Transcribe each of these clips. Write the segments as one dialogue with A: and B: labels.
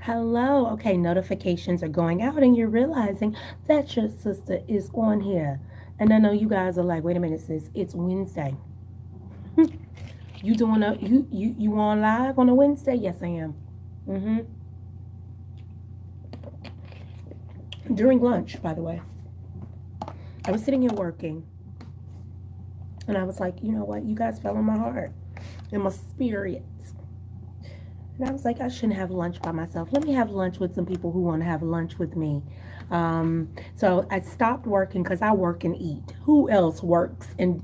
A: Hello. Okay, notifications are going out and you're realizing that your sister is on here. And I know you guys are like, wait a minute, sis, it's Wednesday. You doing a you on live on a Wednesday? Yes, I am. Mm-hmm. During lunch, by the way. I was sitting here working and I was like, you know what? You guys fell on my heart and my spirit. And I was like, I shouldn't have lunch by myself. Let me have lunch with some people who want to have lunch with me. So I stopped working because I work and eat. Who else works and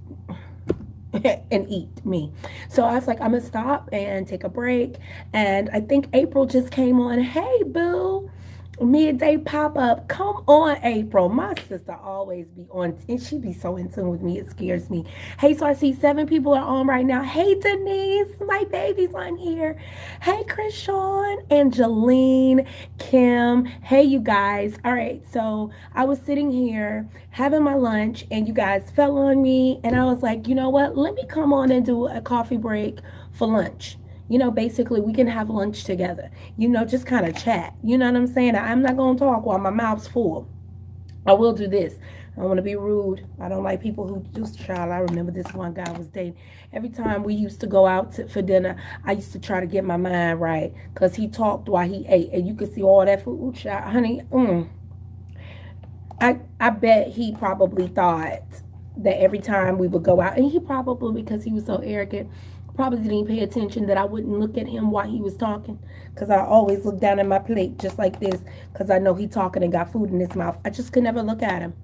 A: and eat? Me. So I was like, I'm gonna stop and take a break. And I think April just came on. Hey, boo. Midday pop up. Come on, April. My sister always be on, and she be so in tune with me. It scares me. Hey, so I see 7 people are on right now. Hey, Denise, my baby's on here. Hey, Krishawn, Angeline, Kim. Hey, you guys. All right, so I was sitting here having my lunch, and you guys fell on me, and I was like, you know what? Let me come on and do a coffee break for lunch. Basically, we can have lunch together. Just kind of chat. You know what I'm saying? I'm not going to talk while my mouth's full. I will do this. I don't want to be rude. I don't like people who just child. I remember this one guy I was dating. Every time we used to go out for dinner, I used to try to get my mind right because he talked while he ate, and you could see all that food. Child, honey, I bet he probably thought that every time we would go out, and he probably, because he was so arrogant, probably didn't even pay attention that I wouldn't look at him while he was talking, because I always look down at my plate just like this, because I know he talking and got food in his mouth. I just could never look at him.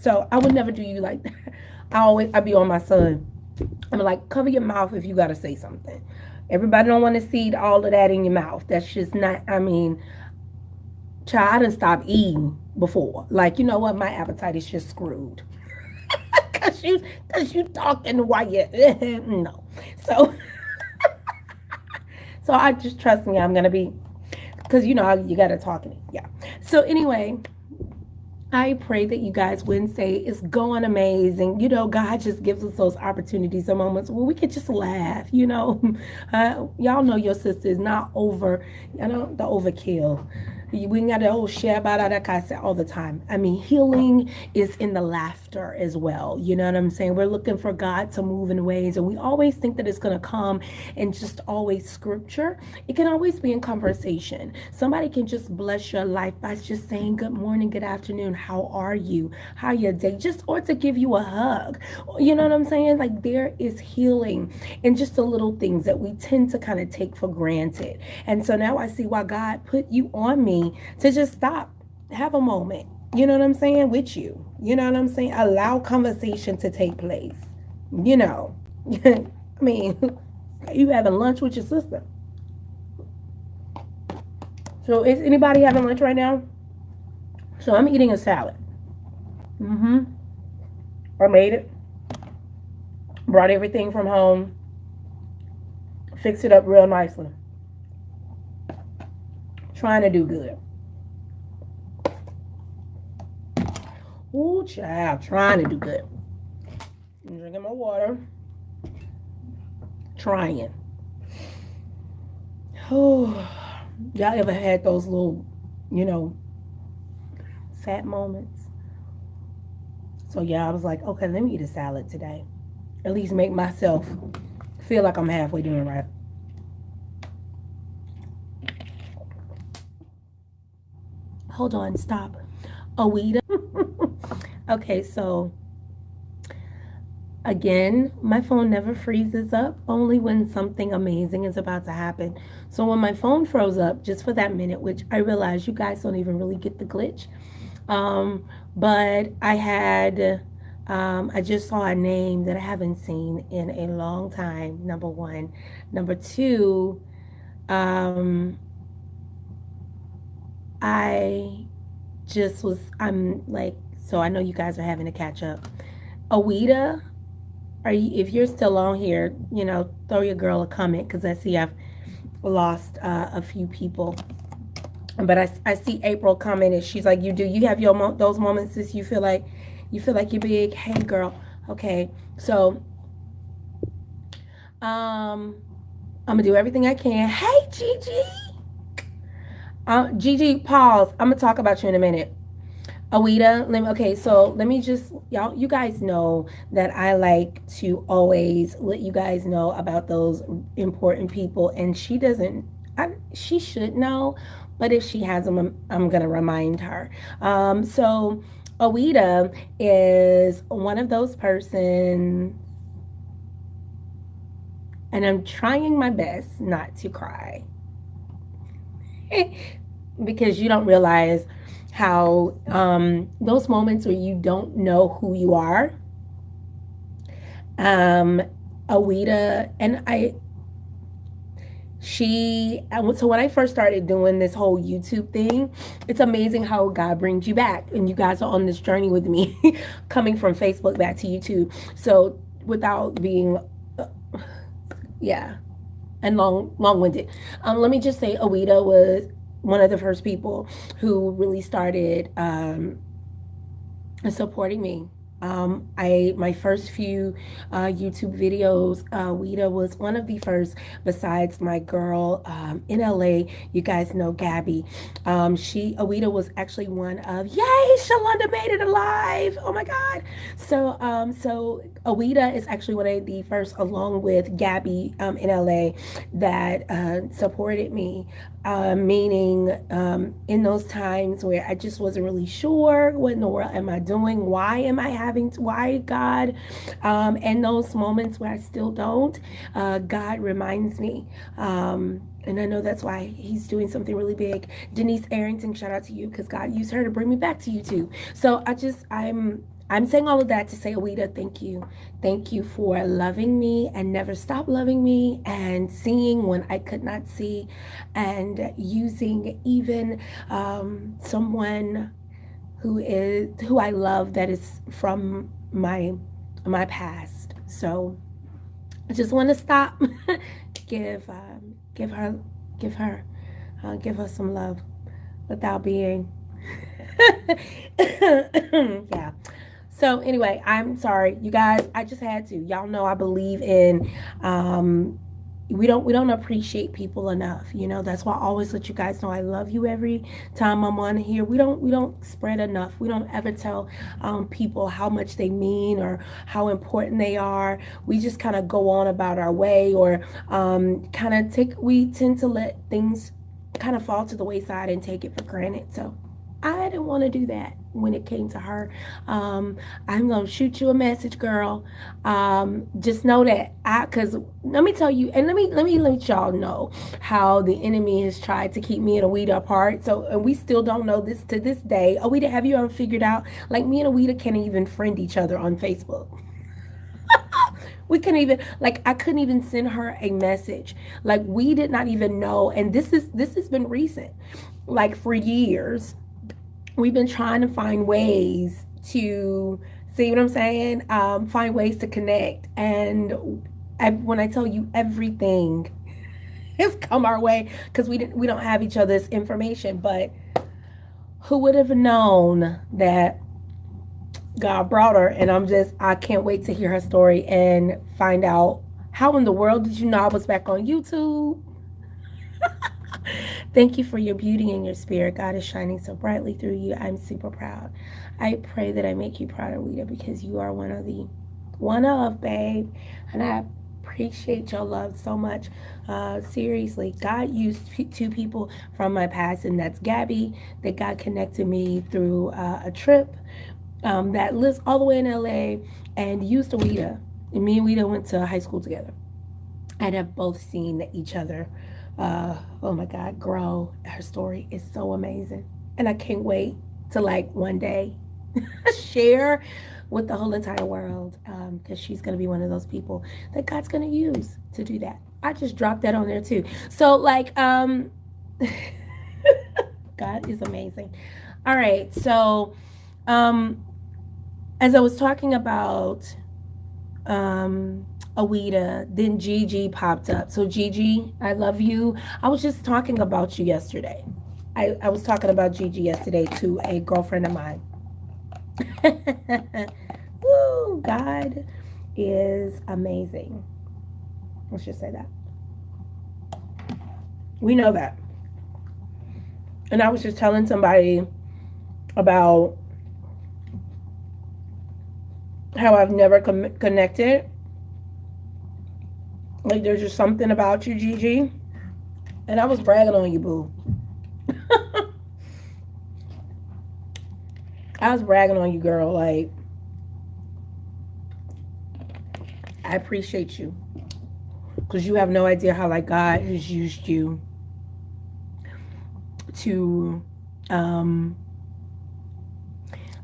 A: So I would never do you like that. I'd be on my son. I'm like, cover your mouth if you got to say something. Everybody don't want to see all of that in your mouth. That's just not, I mean, child, I done stopped eating before. Like, you know what? My appetite is just screwed. Cause you talking while you no. So so I just trust me. I'm gonna be because you gotta talk in it. Yeah. So anyway, I pray that you guys Wednesday is going amazing. God just gives us those opportunities and moments where we can just laugh. Y'all know your sister is not over, the overkill. We got the whole share about that I say all the time. I mean, healing is in the laughter as well. You know what I'm saying? We're looking for God to move in ways, and we always think that it's going to come in just always scripture. It can always be in conversation. Somebody can just bless your life by just saying good morning, good afternoon, how are you, how your day, just or to give you a hug. You know what I'm saying? Like there is healing in just the little things that we tend to kind of take for granted. And so now I see why God put you on me to just stop, have a moment. You know what I'm saying? With you. You know what I'm saying? Allow conversation to take place. You know. I mean, you having lunch with your sister. So is anybody having lunch right now? So I'm eating a salad. Mm-hmm. I made it. Brought everything from home. Fixed it up real nicely. Trying to do good. Ooh, child. Trying to do good. I'm drinking my water. Trying. Oh, y'all ever had those little, you know, fat moments? So yeah, I was like, okay, let me eat a salad today. At least make myself feel like I'm halfway doing right. Hold on, stop. Awita. Okay, so again, my phone never freezes up, only when something amazing is about to happen. So when my phone froze up just for that minute, which I realize you guys don't even really get the glitch, but I just saw a name that I haven't seen in a long time, number one. Number two, um, I I'm like, so I know you guys are having to catch up. Awita, if you're still on here, throw your girl a comment because I see I've lost a few people. But I see April commented. She's like, you have those moments that you feel like you're big. Hey, girl. Okay, so I'm gonna do everything I can. Hey, Gigi. Gigi, pause. I'm gonna talk about you in a minute. Awita, okay, so let me just, y'all, you guys know that I like to always let you guys know about those important people, and she doesn't, she should know, but if she hasn't, I'm gonna remind her. So Awita is one of those persons, and I'm trying my best not to cry because you don't realize how those moments where you don't know who you are. um Awita and I she so when I first started doing this whole YouTube thing, it's amazing how God brings you back, and you guys are on this journey with me coming from Facebook back to YouTube. So without being yeah, and long-winded, let me just say Awita was one of the first people who really started supporting me. I my first few YouTube videos, Wita was one of the first. Besides my girl in LA, you guys know Gabby. Wita was actually one of. Yay, Shalonda made it alive! Oh my God! So Awita is actually one of the first, along with Gabby in LA, that supported me. Meaning in those times where I just wasn't really sure what in the world am I doing, why am I having to, why God, and those moments where I still don't, God reminds me. And I know that's why he's doing something really big. Denise Arrington, shout out to you, because God used her to bring me back to YouTube. So I'm saying all of that to say, Awita, thank you. Thank you for loving me and never stop loving me, and seeing when I could not see, and using even someone who I love that is from my past. So I just want to stop, give give her give her give her some love without being yeah. So anyway, I'm sorry, you guys. I just had to. Y'all know I believe in we don't appreciate people enough. You know, that's why I always let you guys know I love you every time I'm on here. We don't spread enough. We don't ever tell people how much they mean or how important they are. We just kind of go on about our way, or kind of we tend to let things kind of fall to the wayside and take it for granted. So I didn't want to do that when it came to her. I'm gonna shoot you a message, girl. Just know that cause let me tell you, and let y'all know how the enemy has tried to keep me and Awita apart. So, and we still don't know this to this day. Awita, have you ever figured out, like, me and Awita can't even friend each other on Facebook? We couldn't even, like, I couldn't even send her a message. Like, we did not even know, and this has been recent, like, for years we've been trying to find ways to, see what I'm saying, find ways to connect. And when I tell you, everything has come our way because we don't have each other's information. But who would have known that God brought her? And I can't wait to hear her story and find out, how in the world did you know I was back on YouTube? Thank you for your beauty and your spirit. God is shining so brightly through you. I'm super proud. I pray that I make you proud, Alita, because you are one of, babe. And I appreciate your love so much. Seriously, God used two people from my past, and that's Gabby, that God connected me through a trip that lives all the way in LA, and used Alita. And me and Alita went to high school together, and have both seen each other, oh my God, grow. Her story is so amazing. And I can't wait to, like, one day share with the whole entire world, because she's going to be one of those people that God's going to use to do that. I just dropped that on there too. So, like, God is amazing. All right. So, as I was talking about Awita, then Gigi popped up. So Gigi, I love you. I was just talking about you yesterday. I was talking about Gigi yesterday to a girlfriend of mine. Woo, God is amazing. Let's just say that. We know that. And I was just telling somebody about how I've never connected. Like, there's just something about you, Gigi. And I was bragging on you, boo. I was bragging on you, girl. Like, I appreciate you. Because you have no idea how, like, God has used you to um,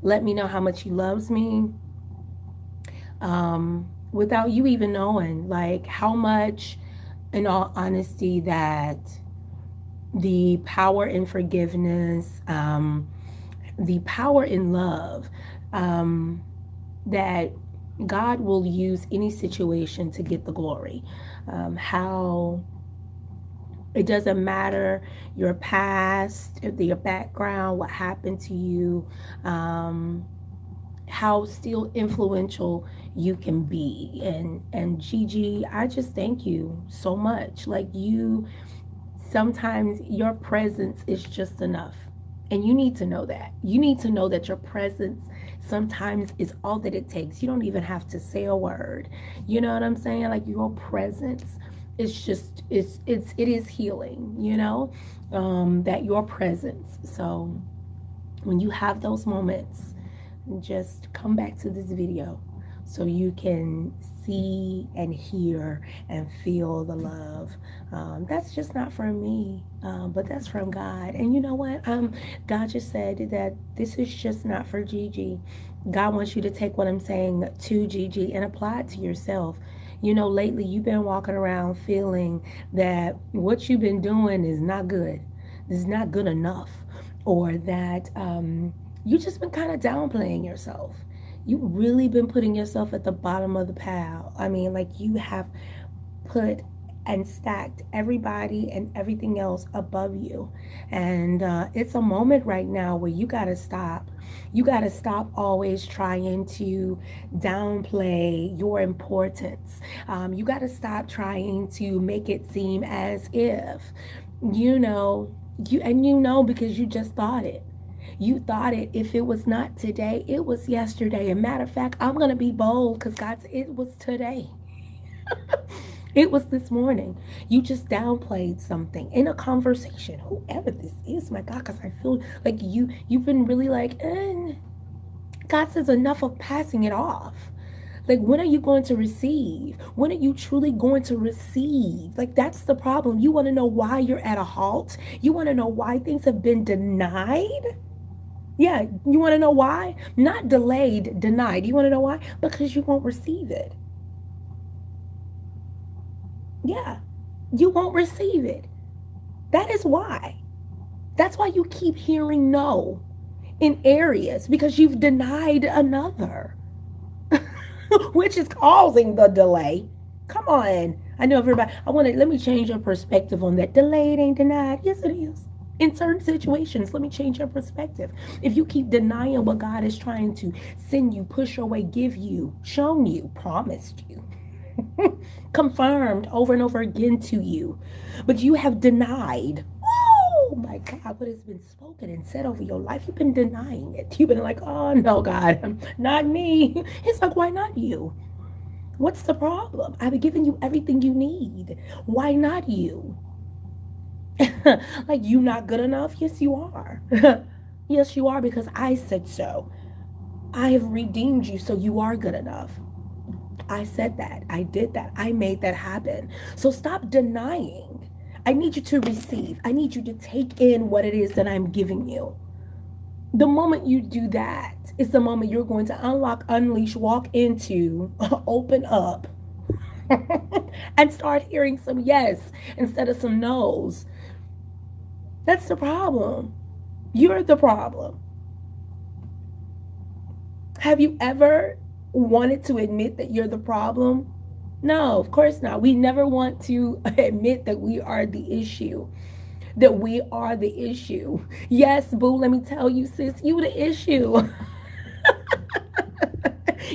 A: let me know how much He loves me, without you even knowing. Like, how much, in all honesty, that the power in forgiveness, the power in love, that God will use any situation to get the glory. How it doesn't matter your past, your background, what happened to you, how still influential you can be. And Gigi, I just thank you so much. Like, you, sometimes your presence is just enough. And you need to know that. You need to know that your presence sometimes is all that it takes. You don't even have to say a word. You know what I'm saying? Like, your presence is just, it is healing, you know? That your presence. So when you have those moments, just come back to this video so you can see and hear and feel the love. That's just not from me, but that's from God. And you know what? God just said that this is just not for Gigi. God wants you to take what I'm saying to Gigi and apply it to yourself. You know, lately you've been walking around feeling that what you've been doing is not good, is not good enough, or that you just been kind of downplaying yourself. You really been putting yourself at the bottom of the pile. I mean, like, you have put and stacked everybody and everything else above you. And it's a moment right now where you got to stop. You got to stop always trying to downplay your importance. You got to stop trying to make it seem as if, you know, you know, because you just thought it. You thought it. If it was not today, it was yesterday. And matter of fact, I'm going to be bold because God said it was today. It was this morning. You just downplayed something in a conversation. Whoever this is, my God, because I feel like you've been really like, God says enough of passing it off. Like, when are you going to receive? When are you truly going to receive? Like, that's the problem. You want to know why you're at a halt? You want to know why things have been denied? Yeah, you want to know why? Not delayed, denied. You want to know why? Because you won't receive it. Yeah, you won't receive it. That is why. That's why you keep hearing no in areas, because you've denied another, which is causing the delay. Come on. I know everybody. Let me change your perspective on that. Delayed ain't denied. Yes, it is. In certain situations, let me change your perspective. If you keep denying what God is trying to send you, push your way, give you, shown you, promised you, confirmed over and over again to you, but you have denied. Oh my God, what has been spoken and said over your life? You've been denying it. You've been like, oh no, God, not me. It's like, why not you? What's the problem? I've given you everything you need. Why not you? Like, you not good enough? Yes, you are. Yes, you are, because I said so. I have redeemed you, so you are good enough. I said that. I did that. I made that happen. So stop denying. I need you to receive. I need you to take in what it is that I'm giving you. The moment you do that is the moment you're going to unlock, unleash, walk into, open up, and start hearing some yes instead of some no's. That's the problem. You're the problem. Have you ever wanted to admit that you're the problem? No, of course not. We never want to admit that we are the issue. That we are the issue. Yes, boo, let me tell you, sis, you the issue.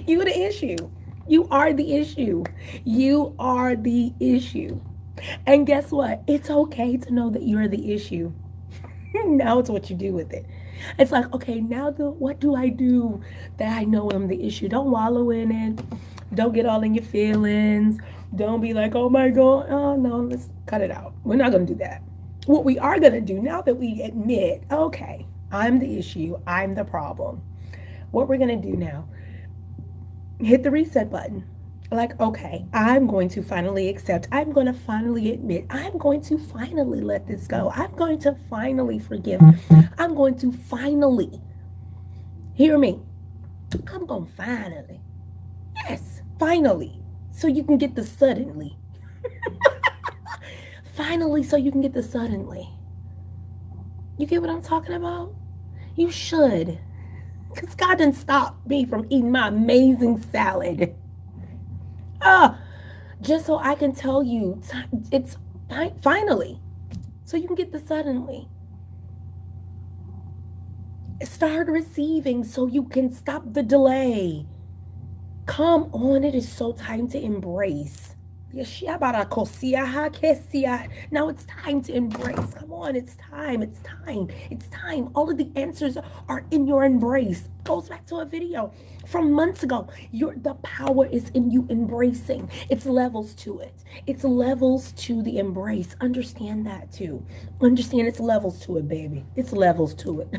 A: You the issue. You are the issue. You are the issue. And guess what? It's okay to know that you're the issue. Now it's what you do with it. It's like, okay, now what do I do that I know I'm the issue? Don't wallow in it. Don't get all in your feelings. Don't be like, oh my God, oh no, let's cut it out. We're not going to do that. What we are going to do now that we admit, okay, I'm the issue, I'm the problem. What we're going to do now, hit the reset button. Like, okay, I'm going to finally accept. I'm going to finally admit. I'm going to finally let this go. I'm going to finally forgive. I'm going to finally, hear me, I'm going to finally, yes, finally, so you can get the suddenly. Finally, so you can get the suddenly. You get what I'm talking about? You should. Because God didn't stop me from eating my amazing salad. Ah, just so I can tell you it's finally, so you can get the suddenly. Start receiving so you can stop the delay. Come on, it is so time to embrace. Now it's time to embrace. Come on, it's time. It's time. It's time. All of the answers are in your embrace. Goes back to a video from months ago. The power is in you embracing. It's levels to it. It's levels to the embrace. Understand that too. Understand it's levels to it, baby. It's levels to it.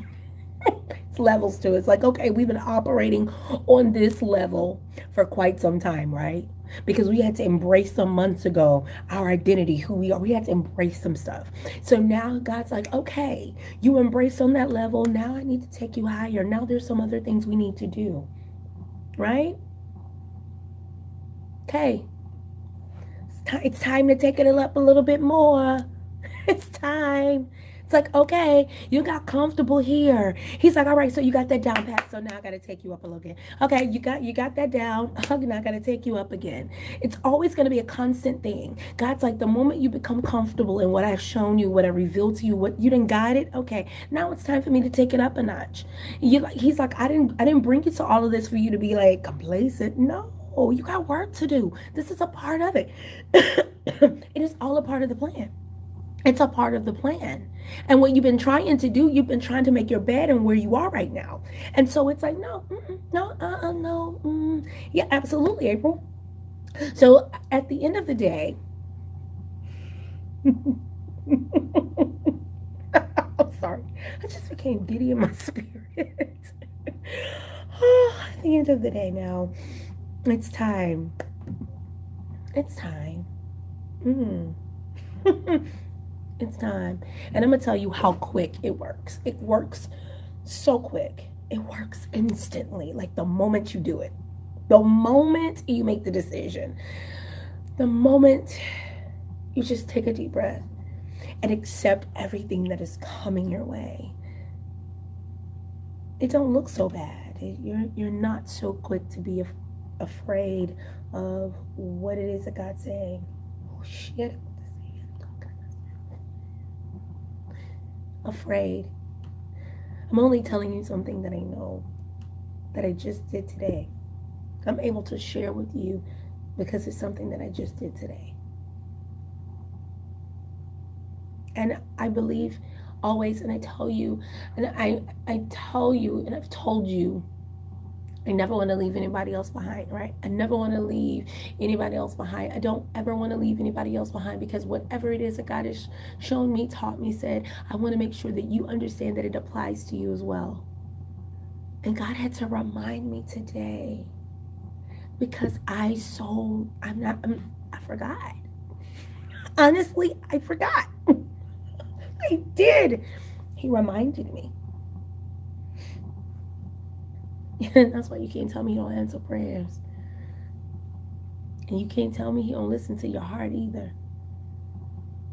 A: It's levels to it. It's like, okay, we've been operating on this level for quite some time, right? Because we had to embrace some months ago our identity, who we are. We had to embrace some stuff. So now God's like, okay, you embrace on that level. Now I need to take you higher. Now there's some other things we need to do, right? Okay, it's time to take it up a little bit more. It's time. It's like, okay, you got comfortable here. He's like, all right, so you got that down pat. So now I gotta take you up a little bit. Okay, you got that down. Now I gotta take you up again. It's always gonna be a constant thing. God's like, the moment you become comfortable in what I've shown you, what I revealed to you, what you didn't guide it, okay, now it's time for me to take it up a notch. He's like, I didn't bring you to all of this for you to be like complacent. No. You got work to do. This is a part of it. It is all a part of the plan. It's a part of the plan. And what you've been trying to do, you've been trying to make your bed and where you are right now. And so it's like, no, no, no. Yeah, absolutely, April. So at the end of the day, I'm sorry. I just became giddy in my spirit. At the end of the day now, it's time. It's time. It's time. And I'm going to tell you how quick it works. It works so quick. It works instantly, like the moment you do it. The moment you make the decision. The moment you just take a deep breath and accept everything that is coming your way. It don't look so bad. You're not so quick to be afraid of what it is that God's saying. Oh, shit. Afraid. I'm only telling you something that I know, that I just did today. I'm able to share with you because it's something that I just did today. And I believe always, and I tell you, and I tell you, and I've told you, I never want to leave anybody else behind, right? I never want to leave anybody else behind. I don't ever want to leave anybody else behind, because whatever it is that God has shown me, taught me, said, I want to make sure that you understand that it applies to you as well. And God had to remind me today, because I forgot. Honestly, I forgot. I did. He reminded me. And that's why you can't tell me he don't answer prayers. And you can't tell me he don't listen to your heart either.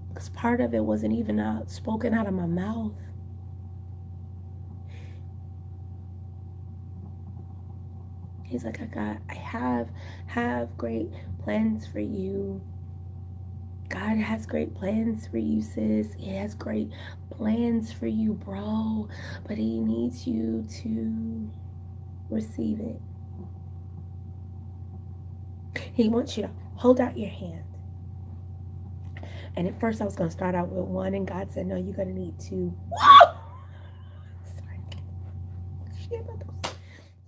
A: Because part of it wasn't even spoken out of my mouth. He's like, I have great plans for you. God has great plans for you, sis. He has great plans for you, bro. But he needs you to receive it. He wants you to hold out your hand And at first I was going to start out with one, and God said, no, you're going to need two. Whoa!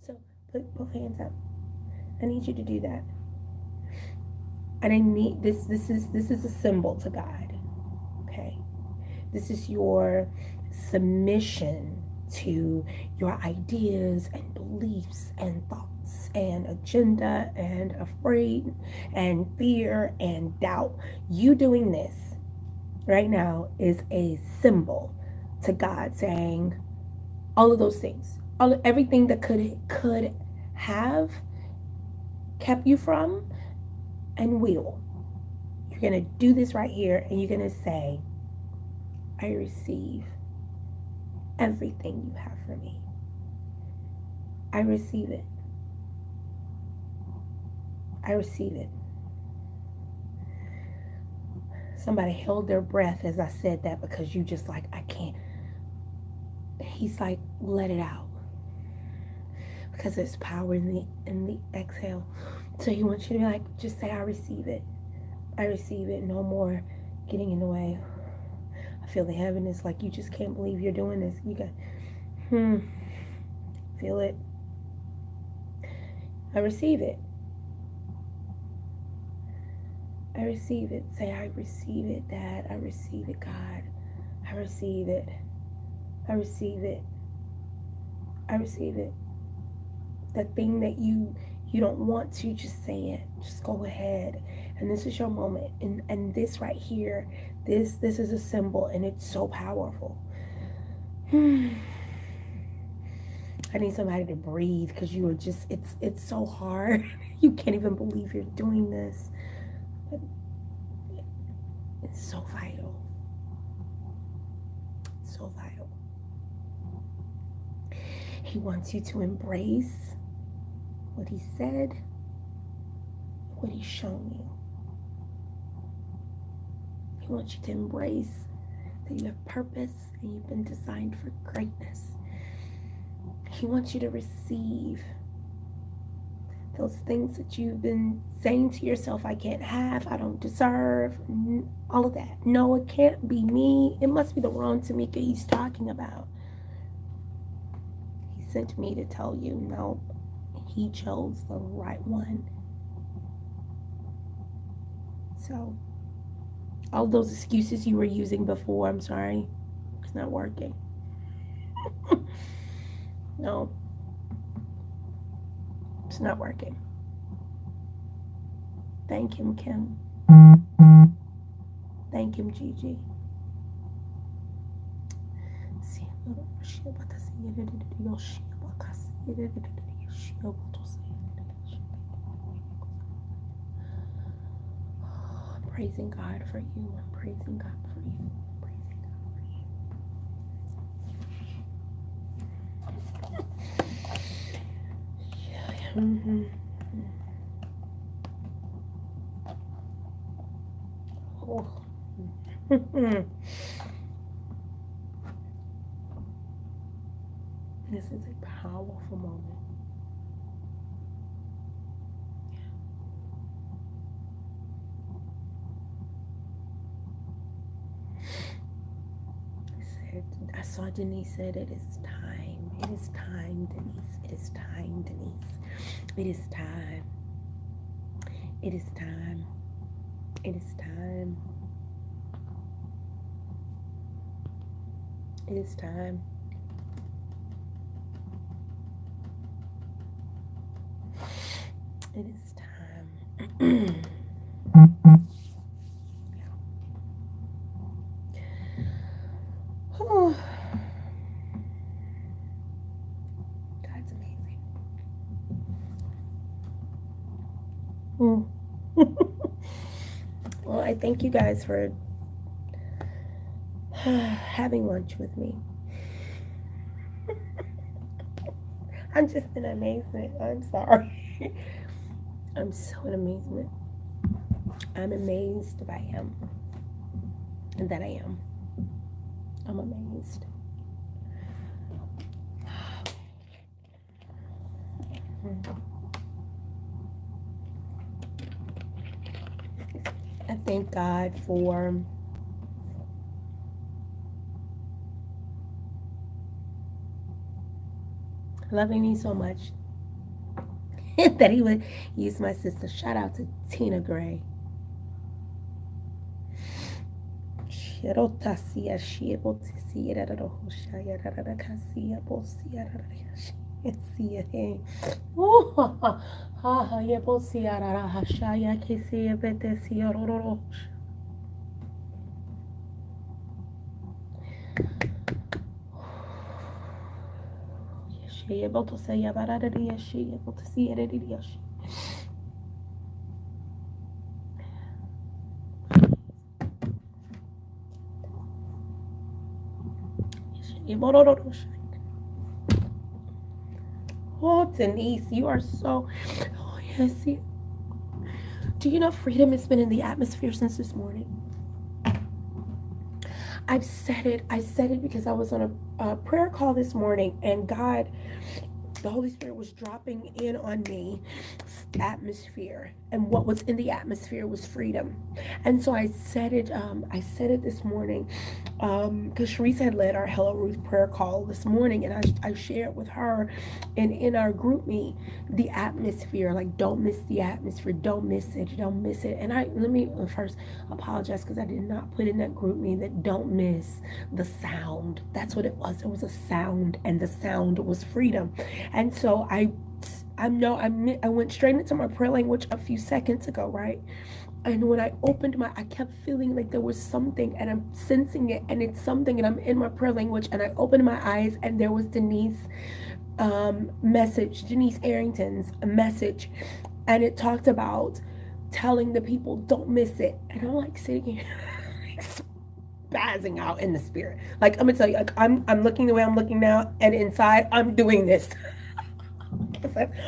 A: So put both hands up. I need you to do that. And I need this is a symbol to God. Okay? This is your submission to your ideas and beliefs and thoughts and agenda and afraid and fear and doubt. You doing this right now is a symbol to God saying all of those things, everything that could have kept you from and will. You're gonna do this right here, and you're gonna say, I receive everything you have for me. I receive it. I receive it. Somebody held their breath as I said that, because you just like, I can't. He's like, let it out, because there's power in the exhale. So he wants you to be like, just say, I receive it. I receive it. No more getting in the way. I feel the heaviness, like you just can't believe you're doing this. You got, feel it. I receive it. I receive it. Say, I receive it, Dad. I receive it, God. I receive it. I receive it. I receive it. The thing that you don't want to, just say it. Just go ahead. And this is your moment. And this right here, this is a symbol, and it's so powerful. I need somebody to breathe, because you are just, it's so hard. You can't even believe you're doing this. But it's so vital. So vital. He wants you to embrace what he said, what he's shown you. He wants you to embrace that you have purpose and you've been designed for greatness. He wants you to receive those things that you've been saying to yourself, I can't have, I don't deserve, all of that. No, it can't be me. It must be the wrong Tameka he's talking about. He sent me to tell you, no, he chose the right one. So, all those excuses you were using before, I'm sorry, it's not working. No, it's not working. Thank him, Kim. Thank him, Gigi. I'm praising God for you. I'm praising God for you. I'm praising God for you. Oh. This is a powerful moment. I saw Denise said, it is time. It is time, Denise. It is time, Denise. It is time. It is time. It is time. It is time. It is time. Oh, God's amazing. Well, I thank you guys for having lunch with me. I'm just in amazement. I'm sorry. I'm so in amazement. I'm amazed by him. And that I am. I'm amazed. I thank God for Loving me so much that he would use my sister. Shout out to Tina Gray. Shirotasia shiebotisia rararohoshaya rararakasia bosia rararasia he. Oh, ha ha yebosia rarahashaya kesia betesia rororo. Shiebotosia barararia shiebotosia rararia. Shibororosha. Oh, Denise, you are so. Oh, yes. Do you know freedom has been in the atmosphere since this morning? I've said it. I said it because I was on a prayer call this morning, and God, the Holy Spirit was dropping in on me atmosphere, and what was in the atmosphere was freedom. And so I said it. I said it this morning because Sharice had led our Hello Ruth prayer call this morning, and I shared with her, and in our group meet, the atmosphere. Like, don't miss the atmosphere. Don't miss it. Don't miss it. And I let me first apologize because I did not put in that group meet that don't miss the sound. That's what it was. It was a sound, and the sound was freedom. And so I went straight into my prayer language a few seconds ago, right? And when I opened I kept feeling like there was something, and I'm sensing it, and it's something, and I'm in my prayer language, and I opened my eyes, and there was Denise Arrington's message, and it talked about telling the people, don't miss it. And I'm like sitting here spazzing out in the spirit. Like, I'm gonna tell you, like, I'm looking the way I'm looking now, and inside I'm doing this.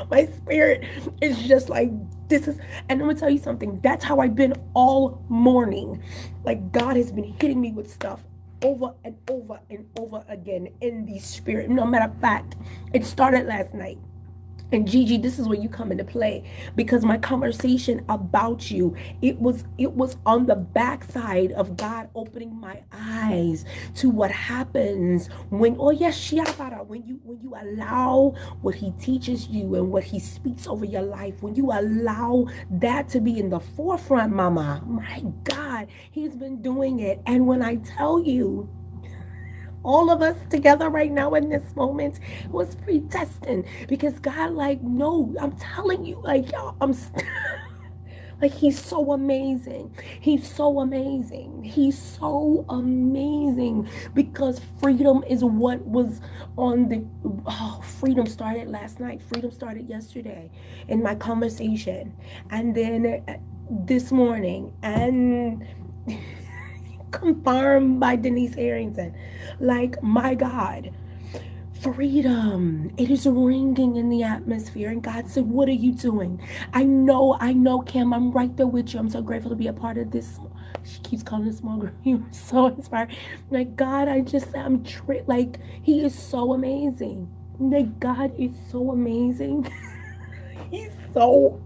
A: My spirit is just like, this is, and I'm gonna tell you something, that's how I've been all morning. Like, God has been hitting me with stuff over and over and over again in the spirit. No matter of fact, it started last night. And Gigi, this is where you come into play, because my conversation about you, it was on the backside of God opening my eyes to what happens when, oh yes, shiabara, when you allow what he teaches you and what he speaks over your life, when you allow that to be in the forefront, mama. My God, he's been doing it. And when I tell you, all of us together right now in this moment was predestined, because God, like, no, I'm telling you, like, y'all, like, he's so amazing. He's so amazing. He's so amazing, because freedom is what was on the, oh, freedom started last night. Freedom started yesterday in my conversation, and then this morning, and confirmed by Denise Arrington. Like, my God, freedom. It is ringing in the atmosphere. And God said, what are you doing? I know, Kim, I'm right there with you. I'm so grateful to be a part of this. She keeps calling it small group. You're so inspired. Like, God, like, he is so amazing. Like, God is so amazing. He's so,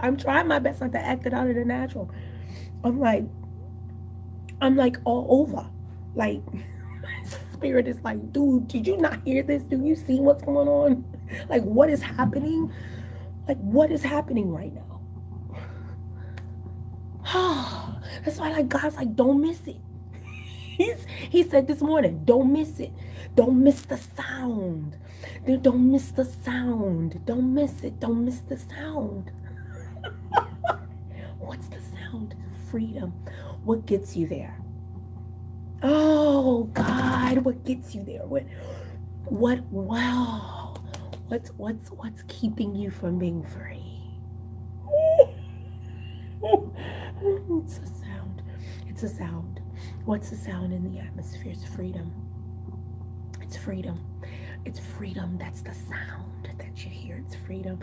A: I'm trying my best not to act it out of the natural. I'm like, all over. Like, spirit is like, dude, did you not hear this? Do you see what's going on? Like, what is happening? Like, what is happening right now? That's why, like, God's like, don't miss it. He said this morning, don't miss it. Don't miss the sound. Don't miss the sound. Don't miss it. Don't miss the sound. What's the sound? Freedom. What gets you there? Oh God, what gets you there? Wow. What's keeping you from being free? It's a sound. It's a sound. What's the sound in the atmosphere? It's freedom. It's freedom. It's freedom. That's the sound that you hear. It's freedom.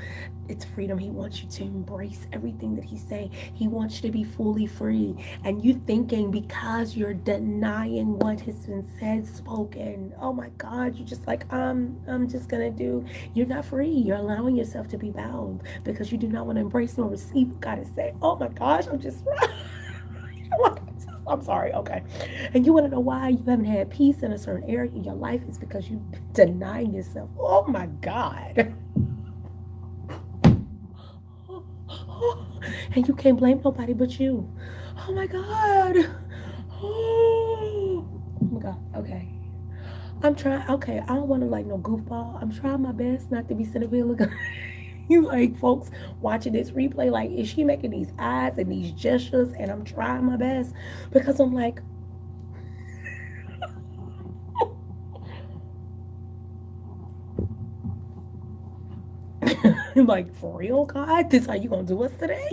A: It's freedom. He wants you to embrace everything that he's saying. He wants you to be fully free. And you thinking, because you're denying what has been said, spoken, oh my God, you're just like, I'm just gonna do. You're not free. You're allowing yourself to be bound because you do not want to embrace nor receive what God is saying. Oh my gosh, I'm just I'm sorry, okay. And you want to know why you haven't had peace in a certain area in your life? Is because you've been denying yourself. Oh my God. And you can't blame nobody but you. Oh my God. Oh my God. Okay. I'm trying. Okay, I don't want to like no goofball. I'm trying my best not to be sitting here looking. You like folks watching this replay. Like, is she making these eyes and these gestures? And I'm trying my best because I'm like, like for real, God, this how you gonna do us today?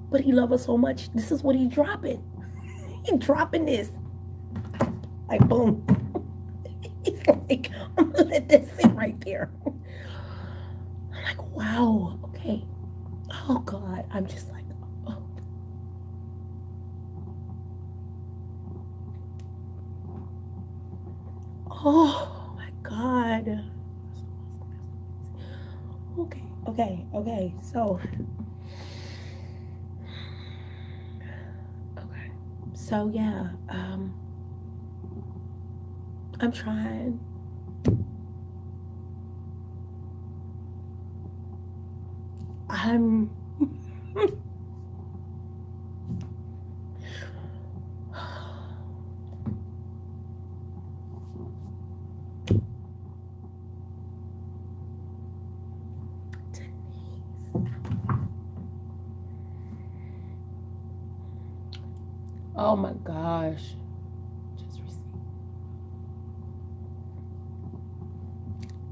A: But he love us so much. This is what he dropping. He dropping this like boom. He's like, I'm gonna let this sit right there. I'm like, wow, okay. Oh God, I'm just like, oh, oh my God. Okay, okay, okay. So, okay. So yeah, I'm trying. I'm oh my gosh. Just receive.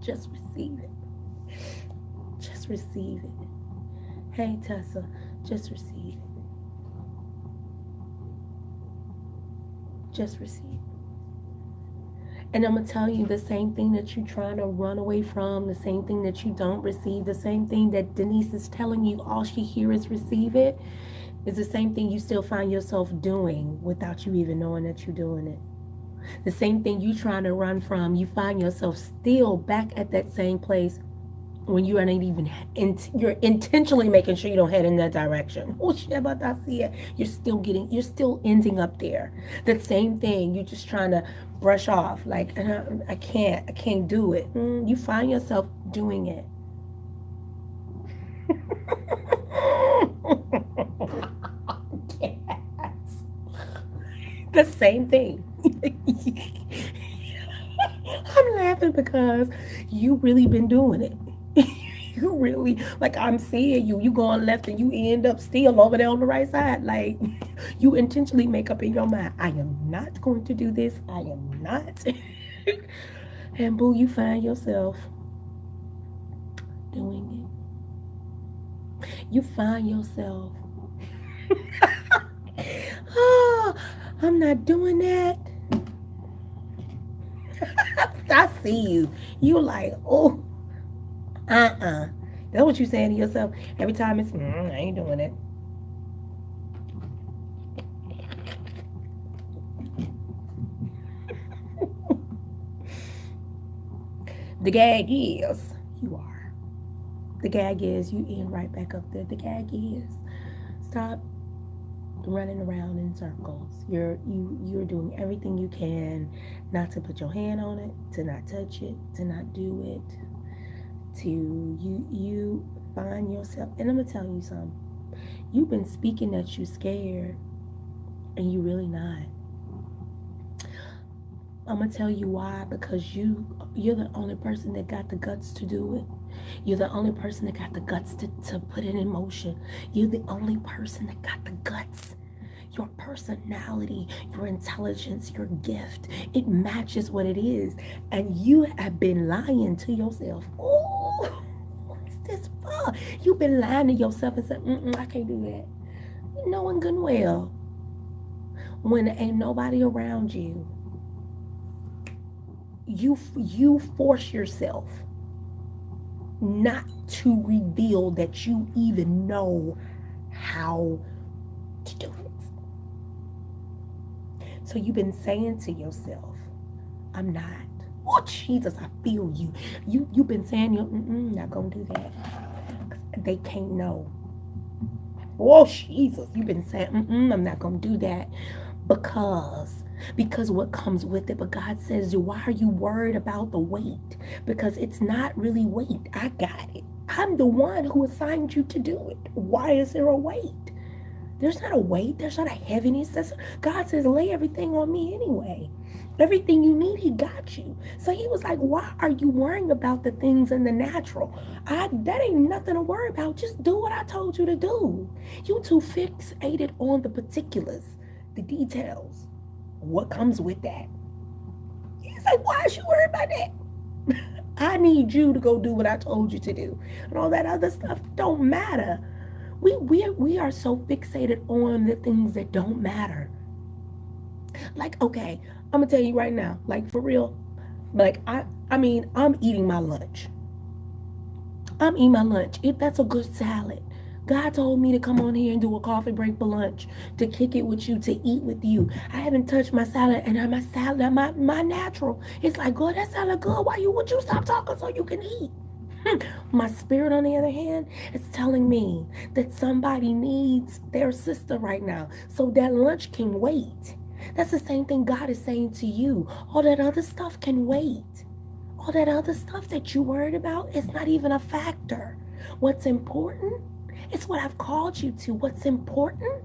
A: Just receive it. Just receive it. Hey Tessa, just receive it. Just receive it. And I'm gonna tell you the same thing that you're trying to run away from, the same thing that you don't receive, the same thing that Denise is telling you, all she hears is receive it, is the same thing you still find yourself doing without you even knowing that you're doing it. The same thing you trying to run from, you find yourself still back at that same place when you are not even you're intentionally making sure you don't head in that direction. Oh shit, about that, see it. You're still ending up there. That same thing you're just trying to brush off. Like, I can't do it. You find yourself doing it. Yes. The same thing. I'm laughing because you really been doing it. You really, like, I'm seeing you going left and you end up still over there on the right side. Like, you intentionally make up in your mind, I am not going to do this. I am not. And boo, you find yourself doing it. You find yourself, oh, I'm not doing that. I see you. You like, oh, That's what you saying to yourself every time. It's, I ain't doing it. The gag is you are. The gag is you end right back up there. The gag is stop running around in circles. You're doing everything you can not to put your hand on it, to not touch it, to not do it. To you find yourself, and I'm gonna tell you something. You've been speaking that you scared, and you really not. I'm gonna tell you why, because you're the only person that got the guts to do it. You're the only person that got the guts to put it in motion. You're the only person that got the guts. Your personality, your intelligence, your gift, it matches what it is. And you have been lying to yourself. Oh, what's this for? You've been lying to yourself and said, I can't do that. Knowing good and well, when there ain't nobody around you, you force yourself not to reveal that you even know how to do it. So you've been saying to yourself, I'm not. Oh Jesus, I feel you. You've been saying you're not gonna do that. they can't know. Oh, Jesus, you've been saying, I'm not going to do that because what comes with it. But God says, why are you worried about the weight? Because it's not really weight. I got it. I'm the one who assigned you to do it. Why is there a weight? There's not a weight. There's not a heaviness. God says, lay everything on me anyway. Everything you need, he got you. So he was like, why are you worrying about the things in the natural? That ain't nothing to worry about. Just do what I told you to do. You too fixated on the particulars, the details, what comes with that. He's like, why is you worried about that? I need you to go do what I told you to do. And all that other stuff don't matter. We are so fixated on the things that don't matter. Like, okay, I'm gonna tell you right now, like for real, like I mean, I'm eating my lunch. I'm eating my lunch. If that's a good salad, God told me to come on here and do a coffee break for lunch, to kick it with you, to eat with you. I haven't touched my salad, and my salad, my natural. It's like, God, that salad good. Why would you stop talking so you can eat? My spirit, on the other hand, is telling me that somebody needs their sister right now. So that lunch can wait. That's the same thing God is saying to you. All that other stuff can wait. All that other stuff that you worried about is not even a factor. What's important is what I've called you to. What's important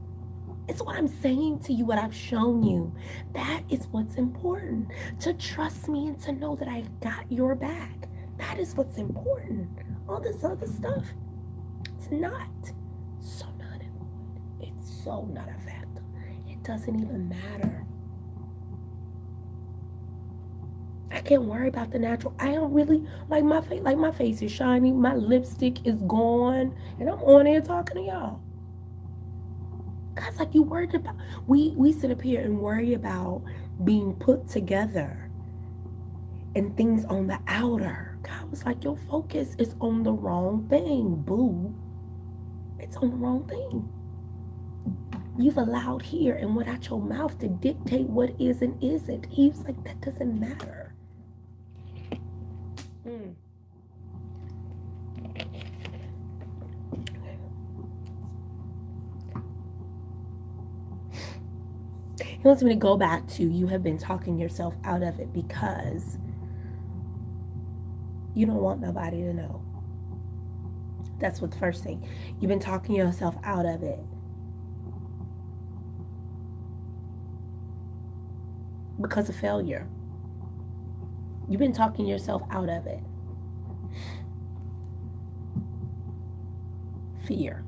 A: is what I'm saying to you, what I've shown you. That is what's important. To trust me and to know that I've got your back. That is what's important. All this other stuff, it's not. So not important. It's so not a factor. It doesn't even matter. I can't worry about the natural. I don't really like my face. Like my face is shiny. My lipstick is gone, and I'm on here talking to y'all. God's like, you worried about. We sit up here and worry about being put together and things on the outer. God was like, your focus is on the wrong thing, boo. It's on the wrong thing. You've allowed here and without your mouth to dictate what is and isn't. He was like, that doesn't matter. Mm. He wants me to go back to, you have been talking yourself out of it because you don't want nobody to know. That's what the first thing. You've been talking yourself out of it because of failure. You've been talking yourself out of it. Fear.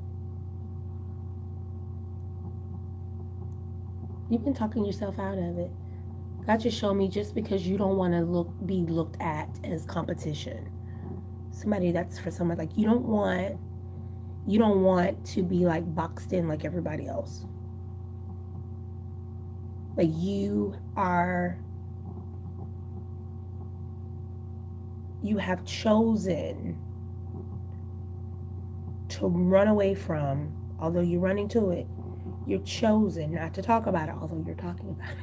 A: You've been talking yourself out of it. God just showed me, just because you don't want to be looked at as competition. Somebody that's for someone, like you don't want to be like boxed in like everybody else. Like you have chosen to run away from, although you're running to it. You're chosen not to talk about it, although you're talking about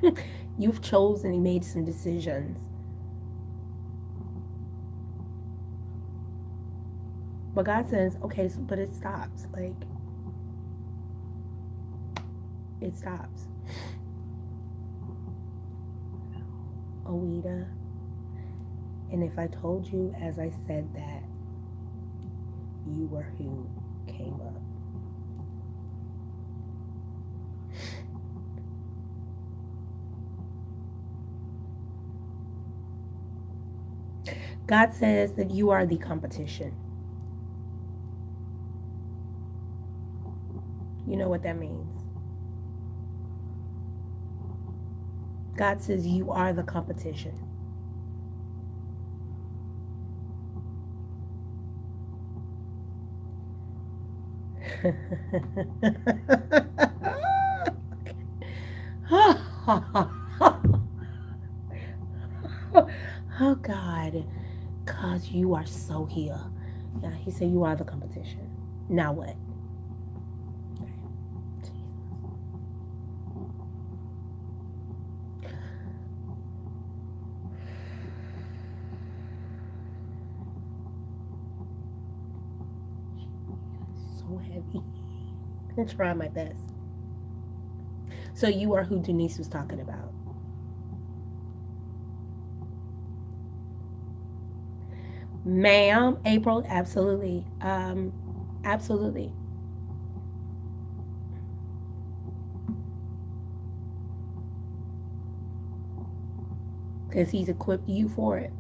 A: it. You've chosen and made some decisions. But God says, okay, but it stops. Like, it stops. Oida. And if I told you as I said that, you were who came up. God says that you are the competition. You know what that means. God says you are the competition. Oh God, cause you are so here. Yeah, he said you are the competition. Now what? so heavy. I'm trying my best. So you are who Denise was talking about. Ma'am, April, absolutely. Absolutely. Because he's equipped you for it.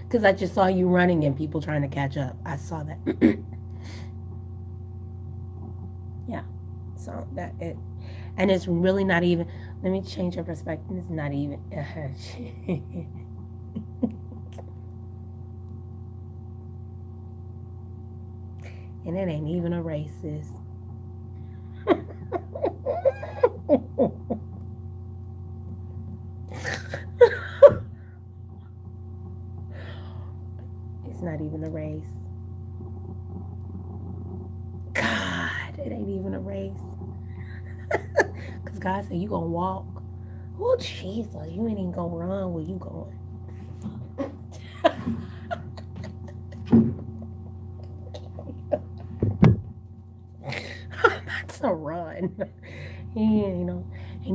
A: Because I just saw you running and people trying to catch up. I saw that. Yeah. So that it, and it's really not even. Let me change your perspective. It's not even. And it ain't even a racist. It's not even a race. God, it ain't even a race. Because God said you gonna walk. Oh, Jesus, you ain't even gonna run where you going. That's a run. Yeah, ain't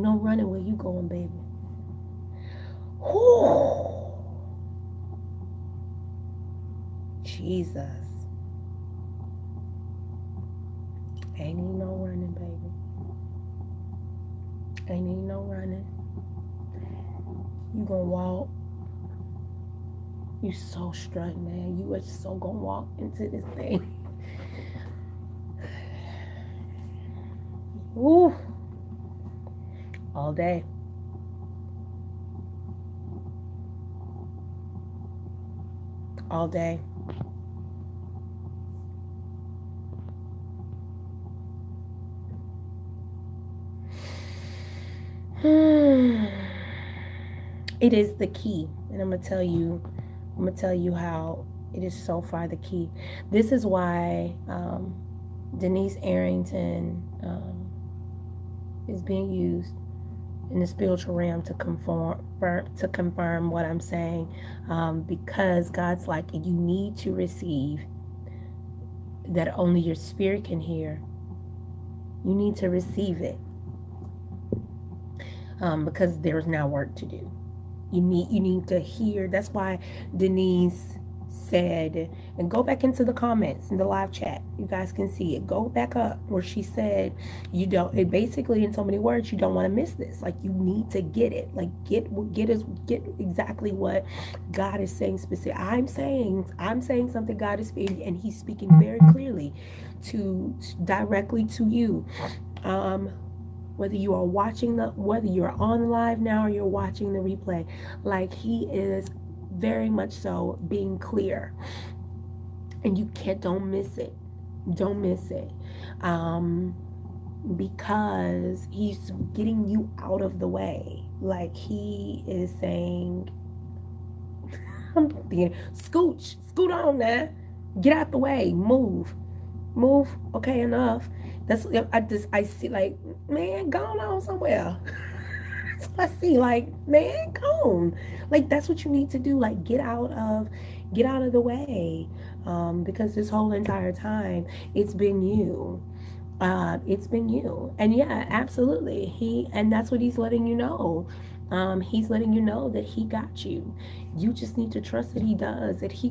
A: no running where you going, baby. Whew. Jesus. Ain't even no running, baby. Ain't even no running. You gonna walk. You so strut, man. You are so gonna walk into this thing. Woo. All day. All day. It is the key, and I'm gonna tell you how it is so far the key. This is why Denise Arrington is being used in the spiritual realm to confirm what I'm saying, because God's like, you need to receive that only your spirit can hear. You need to receive it, because there's now work to do. You need to hear. That's why Denise said, and go back into the comments in the live chat. You guys can see it. Go back up where she said, you don't. It basically, in so many words, you don't want to miss this. Like, you need to get it. Like, get exactly what God is saying specific. I'm saying something God is speaking, and He's speaking very clearly to directly to you. Whether you are whether you're on live now or you're watching the replay, like, He is very much so being clear, and don't miss it. Don't miss it. Because He's getting you out of the way. Like, He is saying, scoot on now, get out the way, move. Okay, enough. That's I see, like, man, go on somewhere. That's what I see, like, man, go on. Like, that's what you need to do. Like, get out of the way. Because this whole entire time it's been you. It's been you. And yeah, absolutely. And that's what He's letting you know. He's letting you know that He got you. You just need to trust that He does. That He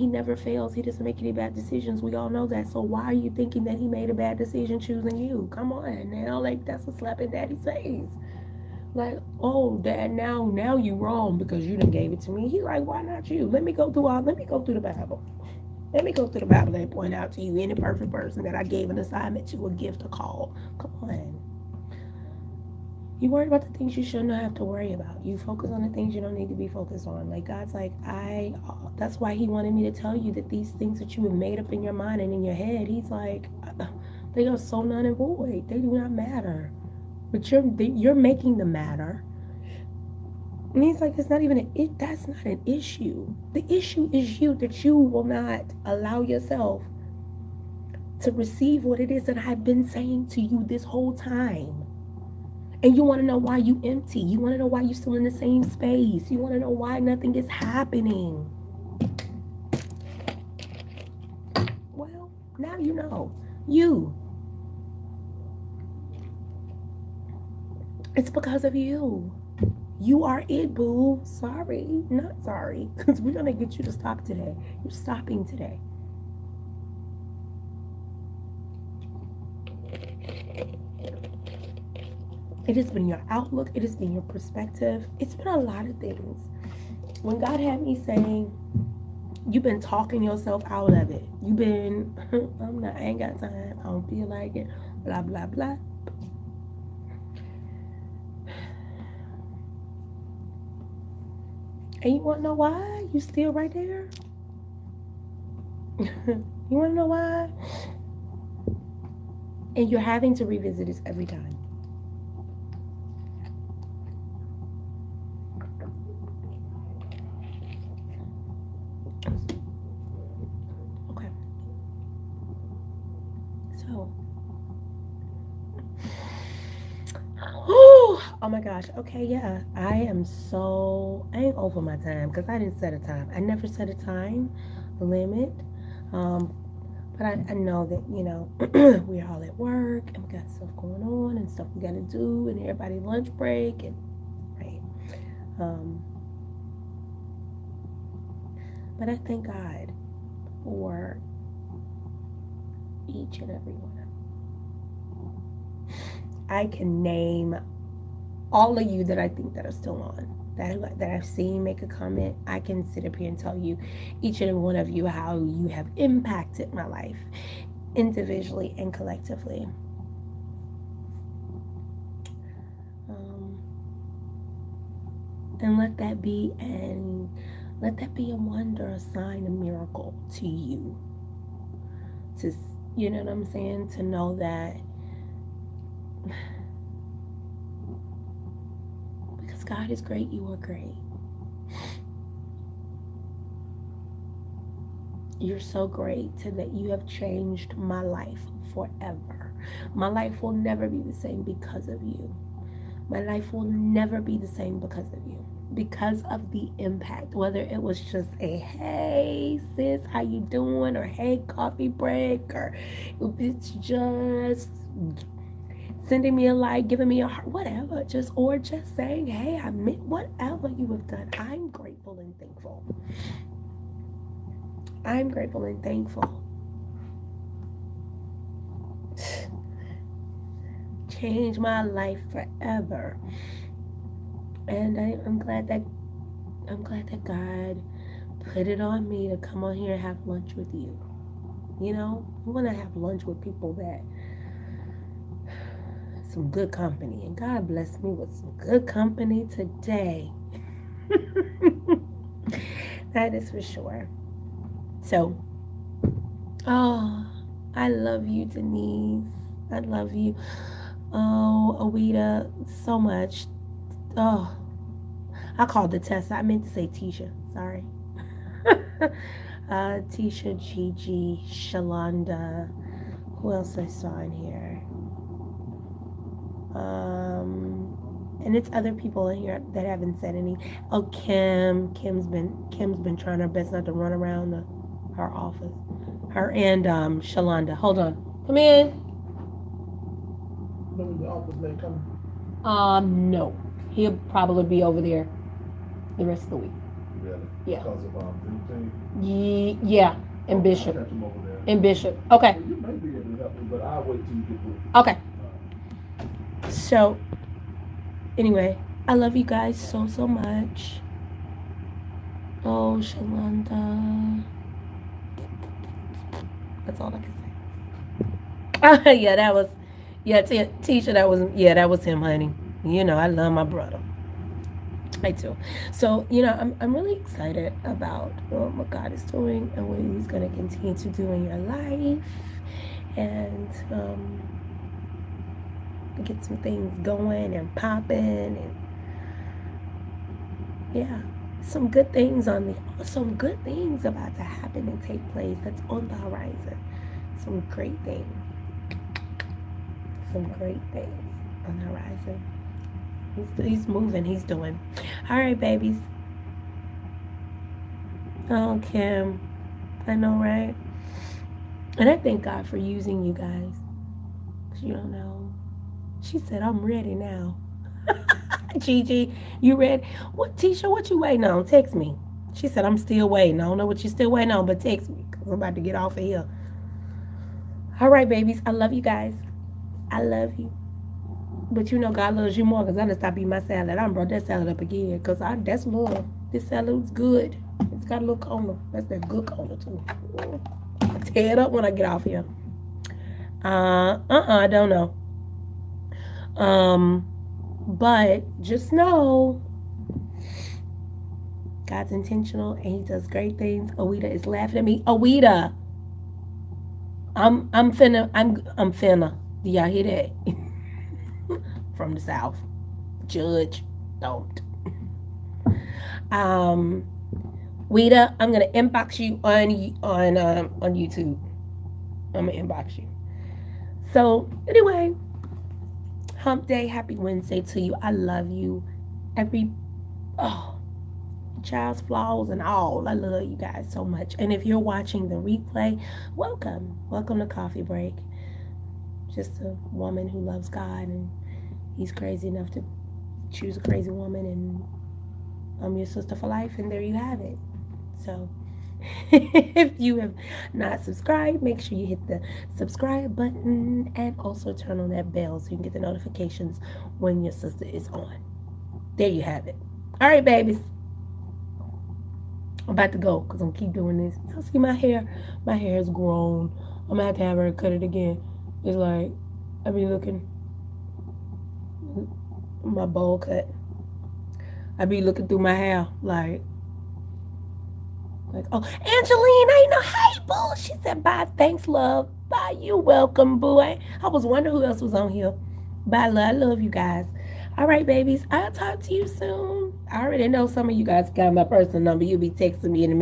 A: never fails. He doesn't make any bad decisions. We all know that. So why are you thinking that He made a bad decision choosing you? Come on now. Like, that's a slap in Daddy's face. Like, oh, Dad, now you wrong because you done gave it to me. He's like, why not you? Let me go through the Bible. Let me go through the Bible and point out to you any perfect person that I gave an assignment to, a gift, a call. Come on. You worry about the things you shouldn't have to worry about. You focus on the things you don't need to be focused on. Like, God's like, that's why He wanted me to tell you that these things that you have made up in your mind and in your head, He's like, they are so none and void. They do not matter. But you're making them matter. And He's like, that's not an issue. The issue is you, that you will not allow yourself to receive what it is that I've been saying to you this whole time. And you want to know why you empty. You want to know why you're still in the same space. You want to know why nothing is happening. Well, now you know. You. It's because of you. You are it, boo. Sorry. Not sorry. Because we're going to get you to stop today. You're stopping today. It has been your outlook. It has been your perspective. It's been a lot of things. When God had me saying, you've been talking yourself out of it. You've been, I ain't got time. I don't feel like it. Blah, blah, blah. And you want to know why? You still right there? You want to know why? And you're having to revisit this every time. Okay. So. Oh my gosh. Okay, yeah. I ain't over my time because I didn't set a time. I never set a time limit. Um, but I know that, we're all at work and we got stuff going on and stuff we got to do and everybody lunch break and, right. But I thank God for each and every one of them. I can name all of you that I think that are still on, that I've seen make a comment. I can sit up here and tell you, each and every one of you, how you have impacted my life individually and collectively. And let that be a wonder, a sign, a miracle to you. To, you know what I'm saying? To know that because God is great, you are great. You're so great that you have changed my life forever. My life will never be the same because of you. My life will never be the same because of you. Because of the impact, whether it was just a hey sis, how you doing, or hey coffee break, or if it's just sending me a like, giving me a heart, whatever, or just saying hey, I meant whatever you have done. I'm grateful and thankful. I'm grateful and thankful. Change my life forever. And I'm glad that God put it on me to come on here and have lunch with you. You know, I want to have lunch with people that some good company, and God bless me with some good company today. That is for sure. So, I love you, Denise. I love you. Oh, Awita, so much. Oh, I called the Tessa. I meant to say Tisha. Sorry. Tisha, Gigi, Shalonda. Who else I saw in here? And it's other people in here that haven't said any. Oh, Kim. Kim's been trying her best not to run around her office. Her and Shalonda. Hold on. Come in.
B: When the office may come.
A: No. He'll probably be over there the rest of the week.
B: Really?
A: Yeah.
B: Because of Juneteenth?
A: Yeah. And Bishop.
B: I'll catch him over there.
A: And Bishop. Okay.
B: Well, you may be able to help me, but I'll wait till you get through.
A: Okay. So, anyway, I love you guys so, so much. Oh, Shalonda. That's all I can say. Yeah, that was, Tisha, that was him, honey. You know, I love my brother. I do. So, I'm really excited about what God is doing and what He's going to continue to do in your life. And get some things going and popping. And yeah, some good things about to happen and take place that's on the horizon. Some great things on the horizon. He's moving. He's doing. All right, babies. Oh, Kim. I know, right? And I thank God for using you guys. You don't know. She said, I'm ready now. Gigi, you ready? What, Tisha, what you waiting on? Text me. She said, I'm still waiting. I don't know what you're still waiting on, but text me because I'm about to get off of here. All right, babies. I love you guys. I love you. But you know God loves you more because I done stopped eating my salad. I done brought that salad up again because that's love. This salad's good. It's got a little corner. That's that good corner too. I'll tear it up when I get off here. I don't know. Um, but just know God's intentional and He does great things. Awita is laughing at me. Awita, I'm finna. Do y'all hear that? From the South. Judge, don't. Um, Wita, I'm gonna inbox you on YouTube. I'm gonna inbox you. So anyway, Hump Day, happy Wednesday to you. I love you. Every oh, child's flaws and all. I love you guys so much. And if you're watching the replay, welcome. Welcome to Coffee Break. Just a woman who loves God, and He's crazy enough to choose a crazy woman, and I'm your sister for life, and there you have it. So if you have not subscribed, make sure you hit the subscribe button and also turn on that bell so you can get the notifications when your sister is on. There you have it. All right, babies. I'm about to go because I'm keep doing this. Y'all see my hair? My hair is grown. I'm going to have her cut it again. It's like, I be looking, my bowl cut. I be looking through my hair like, oh, Angeline, I know. Hey, boo. She said, bye. Thanks, love. Bye. You welcome, boo. I was wondering who else was on here. Bye, love. I love you guys. All right, babies. I'll talk to you soon. I already know some of you guys got my personal number. You'll be texting me in a minute.